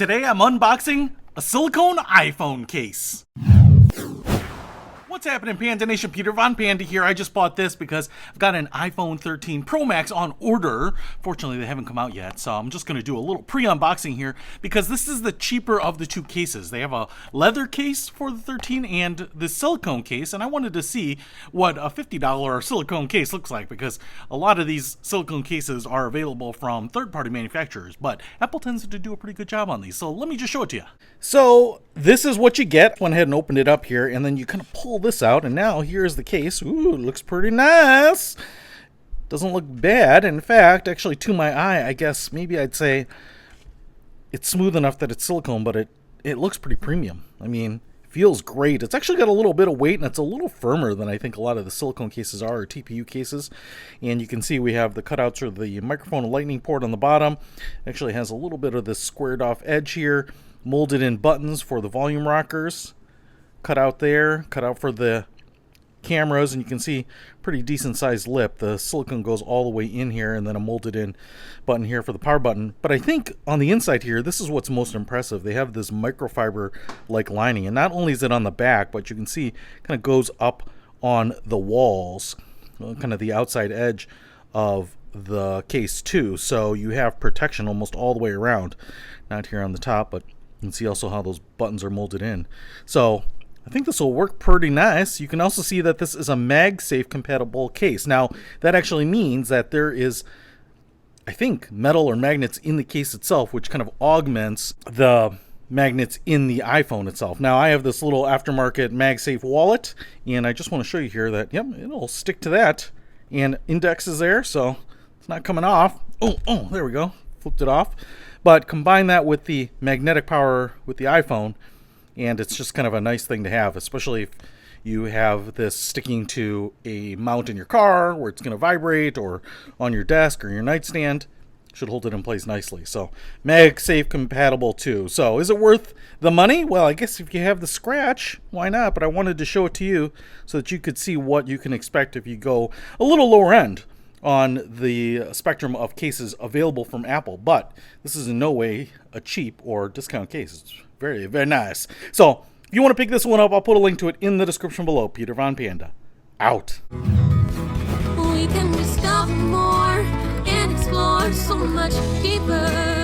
Today I'm unboxing a silicone iPhone case. What's happening, Panda Nation? Peter Von Panda here. I just bought this because I've got an iPhone 13 Pro Max on order. Fortunately, they haven't come out yet, so I'm just going to do a little pre-unboxing here because this is the cheaper of the two cases. They have a leather case for the 13 and the silicone case, and I wanted to see what a $50 silicone case looks like because a lot of these silicone cases are available from third-party manufacturers, but Apple tends to do a pretty good job on these, so let me just show it to you. So this is what you get. Went ahead and opened it up here, and then you kind of pull this out, and now here's the case. Ooh, it looks pretty nice. Doesn't look bad. In fact, actually, to my eye, I guess maybe I'd say it's smooth enough that it's silicone, but it looks pretty premium. I mean, it feels great. It's actually got a little bit of weight, and it's a little firmer than I think a lot of the silicone cases are, or TPU cases. And you can see we have the cutouts for the microphone and lightning port on the bottom. It actually has a little bit of this squared off edge here, molded in buttons for the volume rockers. Cut out there, cut out for the cameras, and you can see pretty decent sized lip. The silicone goes all the way in here, and then a molded in button here for the power button. But I think on the inside here, this is what's most impressive. They have this microfiber like lining, and not only is it on the back, but you can see it kind of goes up on the walls, kind of the outside edge of the case too. So you have protection almost all the way around. Not here on the top, but you can see also how those buttons are molded in. So I think this will work pretty nice. You can also see that this is a MagSafe Compatible case. Now, that actually means that there is, I think, metal or magnets in the case itself, which kind of augments the magnets in the iPhone itself. Now, I have this little aftermarket MagSafe wallet, and I just want to show you here that, yep, it'll stick to that. And index is there, so it's not coming off. Oh, there we go. Flipped it off. But combine that with the magnetic power with the iPhone, and it's just kind of a nice thing to have, especially if you have this sticking to a mount in your car where it's going to vibrate, or on your desk or your nightstand. Should hold it in place nicely. So MagSafe Compatible too. So is it worth the money? Well, I guess if you have the scratch, why not? But I wanted to show it to you so that you could see what you can expect if you go a little lower end on the spectrum of cases available from Apple. But this is in no way a cheap or discount case. It's very, very nice. So if you want to pick this one up, I'll put a link to it in the description below. Peter Von Panda, out. We can discover more and explore so much deeper.